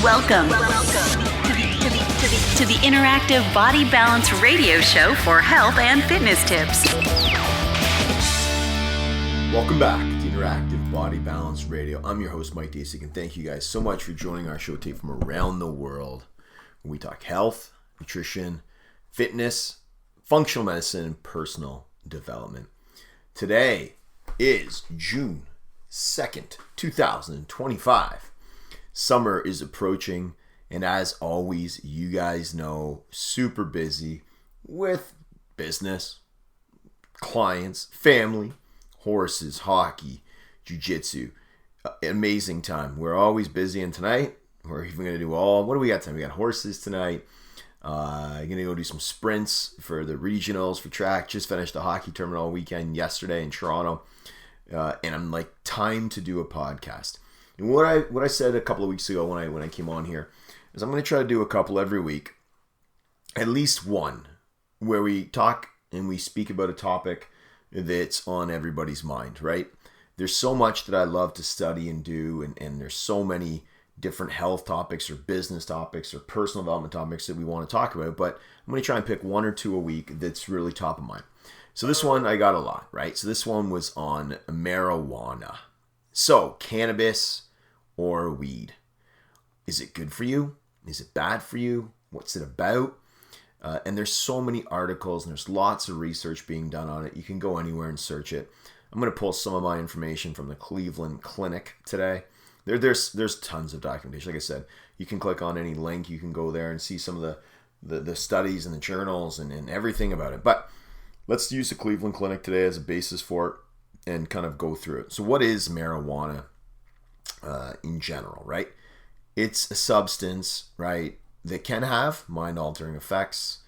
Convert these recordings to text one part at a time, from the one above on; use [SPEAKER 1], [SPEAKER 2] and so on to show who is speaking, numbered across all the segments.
[SPEAKER 1] Welcome to the interactive body balance radio show for health and fitness tips.
[SPEAKER 2] Welcome back to Interactive Body Balance Radio. I'm your host, Mike Daciuk, and thank you guys so much for joining our show today from around the world. We talk health, nutrition, fitness, functional medicine, and personal development. Today is June 2nd, 2025. Summer is approaching, and as always, you guys know, super busy with business, clients, family, horses, hockey, jiu-jitsu. Amazing time. We're always busy, and tonight we're even going to do what do we got tonight? We got horses tonight. Going to go do some sprints for the regionals for track. Just finished a hockey tournament all weekend yesterday in Toronto, and I'm like, time to do a podcast. And what I said a couple of weeks ago when I came on here is I'm going to try to do a couple every week, at least one, where we talk and we speak about a topic that's on everybody's mind, right? There's so much that I love to study and do, and there's so many different health topics or business topics or personal development topics that we want to talk about, but I'm going to try and pick one or two a week that's really top of mind. So this one I got a lot, right? So this one was on marijuana. So cannabis or weed. Is it good for you? Is it bad for you? What's it about? And there's so many articles and there's lots of research being done on it. You can go anywhere and search it. I'm going to pull some of my information from the Cleveland Clinic today. There's tons of documentation. Like I said, you can click on any link. You can go there and see some of the studies and the journals and everything about it. But let's use the Cleveland Clinic today as a basis for it and kind of go through it. So what is marijuana in general, right? It's a substance, right, that can have mind-altering effects.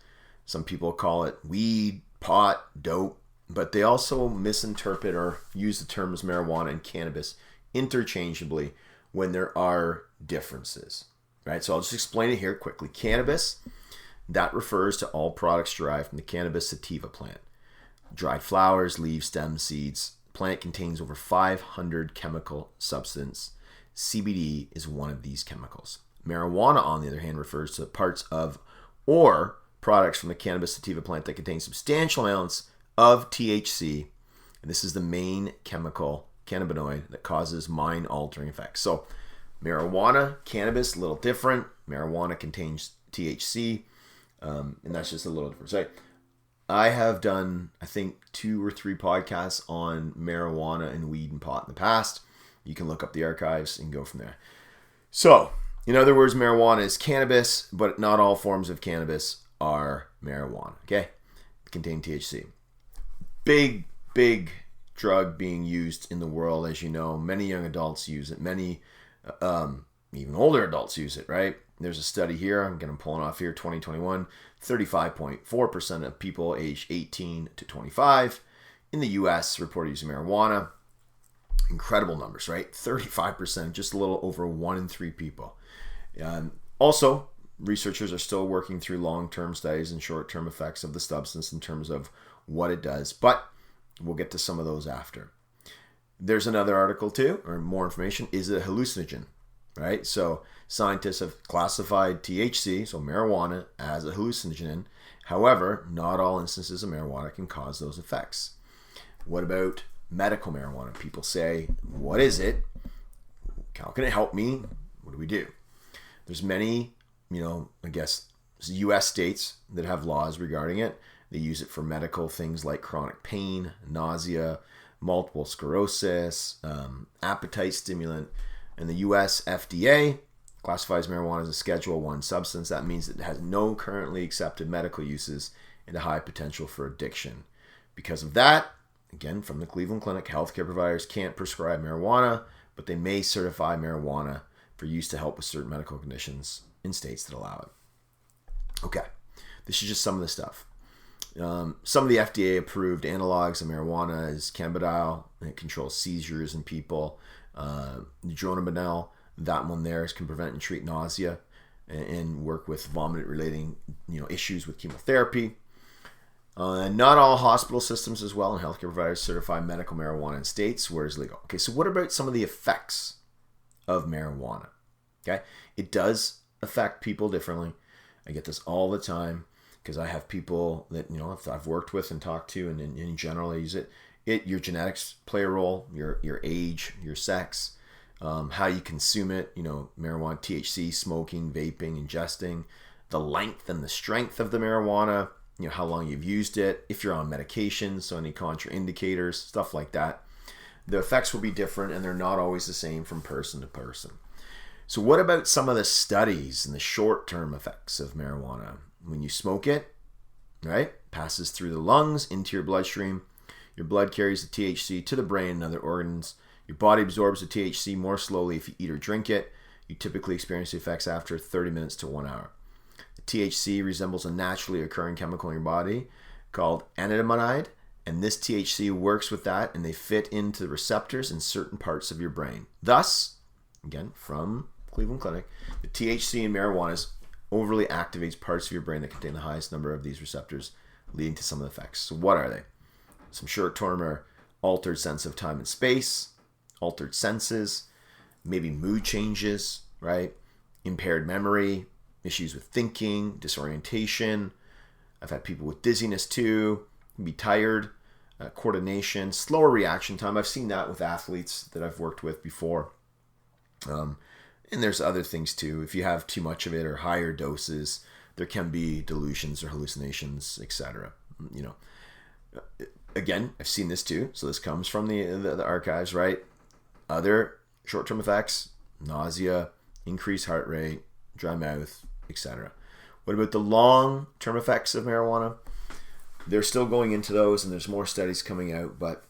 [SPEAKER 2] Some people call it weed, pot, dope, but they also misinterpret or use the terms marijuana and cannabis interchangeably when there are differences, right? So I'll just explain it here quickly. Cannabis, that refers to all products derived from the cannabis sativa plant. Dried flowers, leaves, stems, seeds. Plant contains over 500 chemical substances. CBD is one of these chemicals. Marijuana, on the other hand, refers to parts of or products from the cannabis sativa plant that contain substantial amounts of THC, and this is the main chemical cannabinoid that causes mind-altering effects. So marijuana, cannabis, a little different. Marijuana contains THC, and that's just a little different. So I have done, I think, 2 or 3 podcasts on marijuana and weed and pot in the past. You can look up the archives and go from there. So, in other words, marijuana is cannabis, but not all forms of cannabis are marijuana, okay? They contain THC. Big drug being used in the world, as you know. Many young adults use it. Many, even older adults use it, right? There's a study here, I'm going to pull it off here, 2021, 35.4% of people aged 18 to 25 in the U.S. reported using marijuana. Incredible numbers, right? 35%, just a little over 1 in 3 people. Also, researchers are still working through long-term studies and short-term effects of the substance in terms of what it does, but we'll get to some of those after. There's another article too, or more information. Is it a hallucinogen, right? So scientists have classified THC, so marijuana, as a hallucinogen. However, not all instances of marijuana can cause those effects. What about medical marijuana? People say, what is it? How can it help me? What do we do? There's many, I guess, U.S. states that have laws regarding it. They use it for medical things like chronic pain, nausea, multiple sclerosis, appetite stimulant. And the U.S. FDA classifies marijuana as a Schedule 1 substance. That means it has no currently accepted medical uses and a high potential for addiction. Because of that, again, from the Cleveland Clinic, healthcare providers can't prescribe marijuana, but they may certify marijuana for use to help with certain medical conditions in states that allow it. Okay, this is just some of the stuff. Some of the FDA-approved analogs of marijuana is cannabidiol, and it controls seizures in people. Dronabinol, that one there can prevent and treat nausea and work with vomit-relating issues with chemotherapy. Not all hospital systems as well and healthcare providers certify medical marijuana in states where it's legal. Okay, so what about some of the effects of marijuana? Okay, it does affect people differently. I get this all the time because I have people that I've worked with and talked to, and in general I use it. Your genetics play a role, your age, your sex, how you consume it. Marijuana, THC, smoking, vaping, ingesting, the length and the strength of the marijuana. How long you've used it, if you're on medication, so any contraindicators, stuff like that. The effects will be different, and they're not always the same from person to person. So what about some of the studies and the short-term effects of marijuana? When you smoke it, right, passes through the lungs into your bloodstream. Your blood carries the THC to the brain and other organs. Your body absorbs the THC more slowly if you eat or drink it. You typically experience the effects after 30 minutes to 1 hour. The THC resembles a naturally occurring chemical in your body called anandamide, and this THC works with that, and they fit into the receptors in certain parts of your brain. Thus, again, from Cleveland Clinic, the THC in marijuana overly activates parts of your brain that contain the highest number of these receptors, leading to some of the effects. So what are they? Some short-term are altered sense of time and space, altered senses, maybe mood changes, right? Impaired memory, issues with thinking, disorientation. I've had people with dizziness too, be tired, coordination, slower reaction time. I've seen that with athletes that I've worked with before. And there's other things too. If you have too much of it or higher doses, there can be delusions or hallucinations, etc. Again, I've seen this too. So this comes from the archives, right? Other short-term effects, nausea, increased heart rate, dry mouth, etc. What about the long-term effects of marijuana? They're still going into those, and there's more studies coming out, but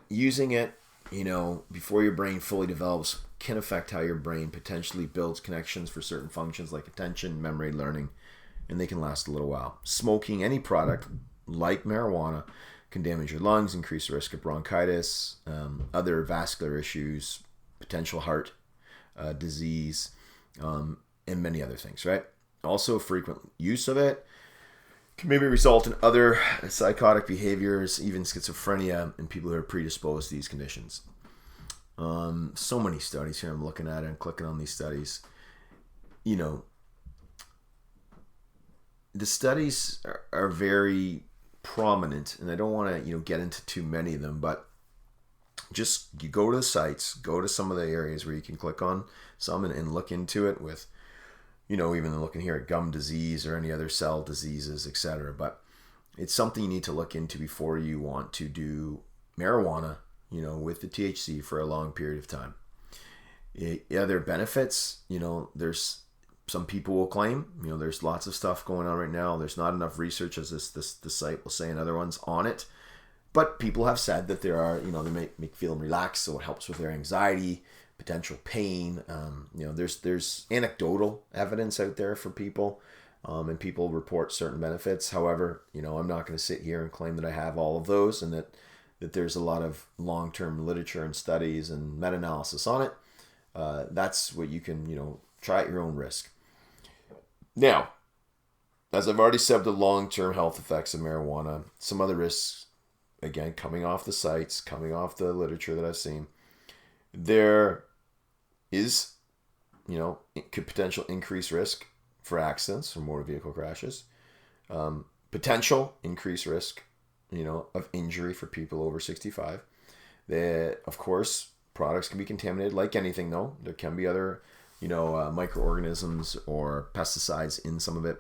[SPEAKER 2] using it, before your brain fully develops can affect how your brain potentially builds connections for certain functions like attention, memory, learning, and they can last a little while. Smoking any product like marijuana can damage your lungs, increase the risk of bronchitis, other vascular issues, potential heart disease, and many other things, right? Also, frequent use of it can maybe result in other psychotic behaviors, even schizophrenia, in people who are predisposed to these conditions. So many studies here. I'm looking at it and clicking on these studies. The studies are very prominent, and I don't want to get into too many of them, but just you go to the sites, go to some of the areas where you can click on some and look into it with, even looking here at gum disease or any other cell diseases, etc. But it's something you need to look into before you want to do marijuana, with the THC for a long period of time. Yeah, there are benefits. There's some people will claim, there's lots of stuff going on right now. There's not enough research, as this site will say, and other ones on it. But people have said that there are, they make feel them relaxed, so it helps with their anxiety, potential pain. There's anecdotal evidence out there for people, and people report certain benefits. However, I'm not going to sit here and claim that I have all of those, and that there's a lot of long-term literature and studies and meta-analysis on it. That's what you can, try at your own risk. Now, as I've already said, the long-term health effects of marijuana, some other risks, again, coming off the sites, coming off the literature that I've seen, there is, could potential increased risk for accidents or motor vehicle crashes, potential increased risk, of injury for people over 65. Of course, products can be contaminated like anything, though. There can be other, microorganisms or pesticides in some of it.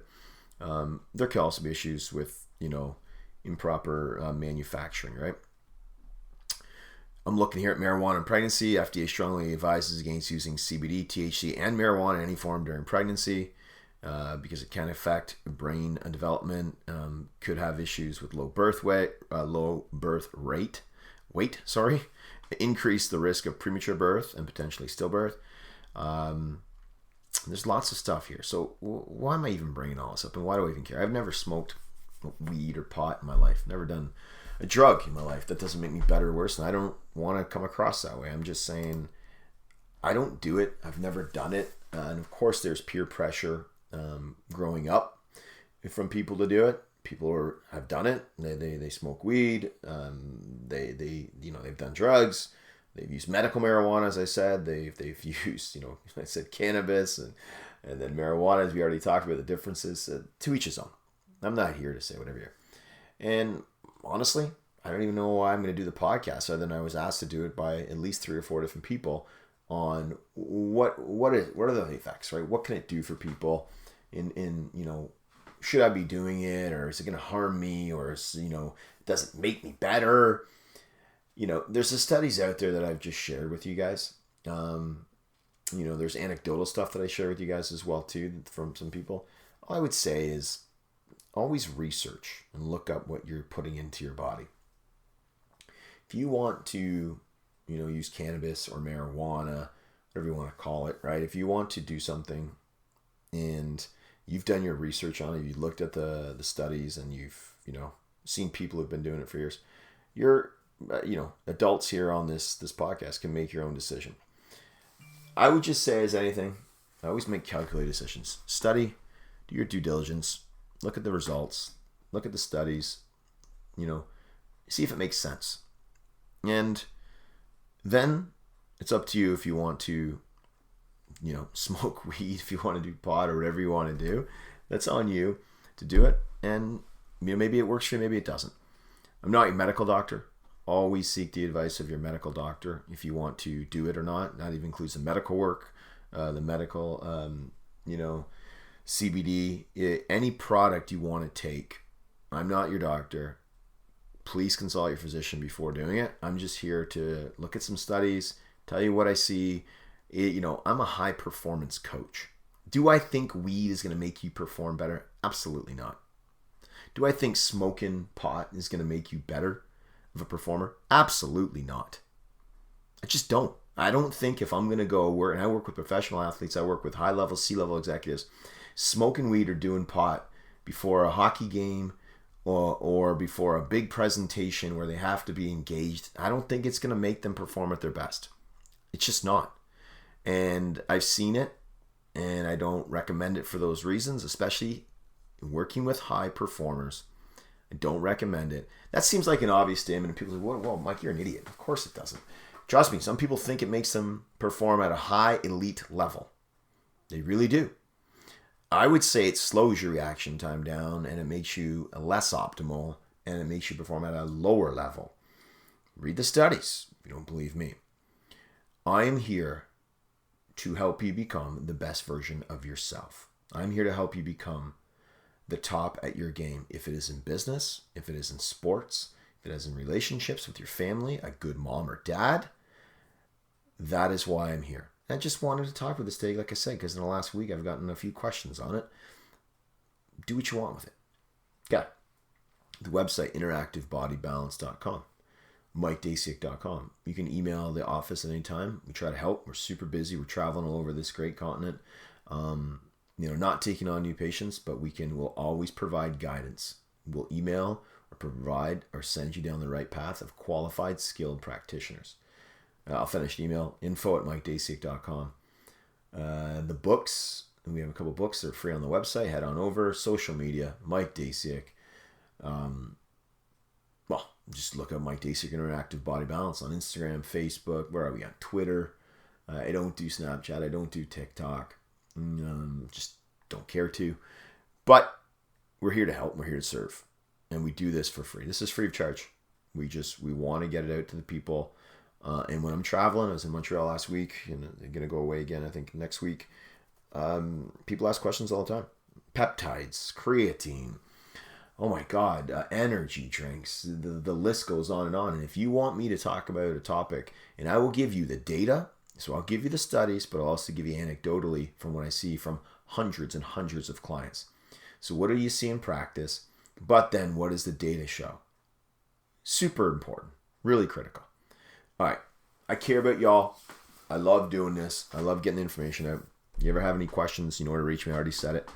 [SPEAKER 2] There can also be issues with, improper manufacturing, right? I'm looking here at marijuana and pregnancy. FDA strongly advises against using CBD, THC, and marijuana in any form during pregnancy because it can affect brain development, could have issues with low birth rate, increase the risk of premature birth and potentially stillbirth. There's lots of stuff here. So why am I even bringing all this up, and why do I even care? I've never smoked weed or pot in my life. Never done a drug in my life. That doesn't make me better or worse, and I don't want to come across that way. I'm just saying I don't do it. I've never done it. And of course there's peer pressure growing up from people to do it. People have done it. They smoke weed. They've done drugs. They've used medical marijuana, as I said. They've used, I said cannabis and then marijuana, as we already talked about the differences. To each his own. I'm not here to say whatever you're. And honestly, I don't even know why I'm going to do the podcast, other than I was asked to do it by at least 3 or 4 different people on what are the effects, right? What can it do for people? Should I be doing it, or is it going to harm me, or does it make me better? There's the studies out there that I've just shared with you guys. There's anecdotal stuff that I share with you guys as well too from some people. All I would say is always research and look up what you're putting into your body. If you want to, use cannabis or marijuana, whatever you want to call it, right? If you want to do something and you've done your research on it, you looked at the studies, and you've, seen people who've been doing it for years, you're, adults here on this podcast can make your own decision. I would just say, as anything, I always make calculated decisions. Study, do your due diligence, look at the results, look at the studies, see if it makes sense. And then it's up to you if you want to, smoke weed, if you want to do pot or whatever you want to do. That's on you to do it. And maybe it works for you, maybe it doesn't. I'm not your medical doctor. Always seek the advice of your medical doctor if you want to do it or not. That even includes the medical work, the medical, CBD, any product you want to take. I'm not your doctor. Please consult your physician before doing it. I'm just here to look at some studies, tell you what I see. I'm a high performance coach. Do I think weed is going to make you perform better? Absolutely not. Do I think smoking pot is going to make you better of a performer? Absolutely not. I just don't. I don't think if I'm going to go work, and I work with professional athletes, I work with high-level, C-level executives, smoking weed or doing pot before a hockey game or before a big presentation where they have to be engaged, I don't think it's going to make them perform at their best. It's just not. And I've seen it, and I don't recommend it for those reasons, especially working with high performers. I don't recommend it. That seems like an obvious statement, and people say, well, Mike, you're an idiot. Of course it doesn't. Trust me, some people think it makes them perform at a high elite level. They really do. I would say it slows your reaction time down, and it makes you less optimal, and it makes you perform at a lower level. Read the studies if you don't believe me. I am here to help you become the best version of yourself. I'm here to help you become the top at your game. If it is in business, if it is in sports, if it is in relationships with your family, a good mom or dad, that is why I'm here. I just wanted to talk with this today, like I said, because in the last week I've gotten a few questions on it. Do what you want with it. Got the website, interactivebodybalance.com, MikeDaciuk.com. You can email the office at any time. We try to help. We're super busy. We're traveling all over this great continent. Not taking on new patients, but we'll always provide guidance. We'll email or provide or send you down the right path of qualified, skilled practitioners. I'll finish the email, info@MikeDaciuk.com. The books, we have a couple books that are free on the website. Head on over. Social media, Mike Daciuk. Just look up Mike Daciuk Interactive Body Balance on Instagram, Facebook. Where are we on Twitter? I don't do Snapchat. I don't do TikTok. Just don't care to. But we're here to help. We're here to serve. And we do this for free. This is free of charge. We want to get it out to the people. And when I'm traveling, I was in Montreal last week, and I'm going to go away again, I think, next week. People ask questions all the time. Peptides, creatine, oh my God, energy drinks. The list goes on. And if you want me to talk about a topic, and I will give you the data, so I'll give you the studies, but I'll also give you anecdotally from what I see from hundreds and hundreds of clients. So what do you see in practice? But then what does the data show? Super important, really critical. All right, I care about y'all. I love doing this. I love getting the information out. You ever have any questions, you know where to reach me. I already said it.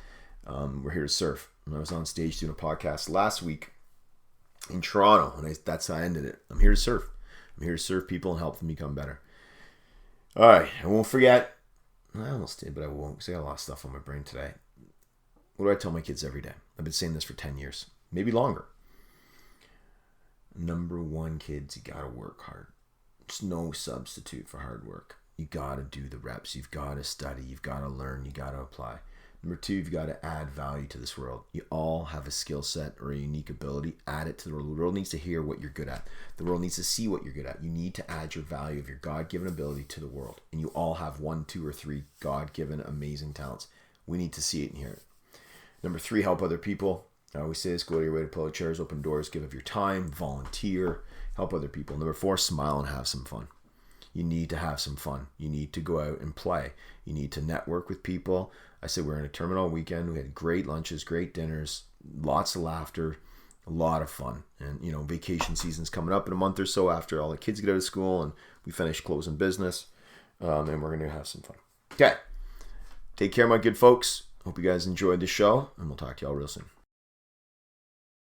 [SPEAKER 2] We're here to serve. I was on stage doing a podcast last week in Toronto, and that's how I ended it. I'm here to serve. I'm here to serve people and help them become better. All right, I won't forget. I almost did, but I won't, because I got a lot of stuff on my brain today. What do I tell my kids every day? I've been saying this for 10 years, maybe longer. Number one, kids, you got to work hard. It's no substitute for hard work. You got to do the reps. You've got to study. You've got to learn. You got to apply. Number two, you've got to add value to this world. You all have a skill set or a unique ability. Add it to the world. The world needs to hear what you're good at. The world needs to see what you're good at. You need to add your value of your God-given ability to the world. And you all have 1, 2, or 3 God-given amazing talents. We need to see it and hear it. Number 3, help other people. I always say this, go to your way to pull out chairs, open doors, give of your time, volunteer, help other people. Number 4, smile and have some fun. You need to have some fun. You need to go out and play. You need to network with people. I said we're in a tournament all weekend. We had great lunches, great dinners, lots of laughter, a lot of fun. And, vacation season's coming up in a month or so after all the kids get out of school and we finish closing business. And we're going to have some fun. Okay. Take care, my good folks. Hope you guys enjoyed the show, and we'll talk to y'all real soon.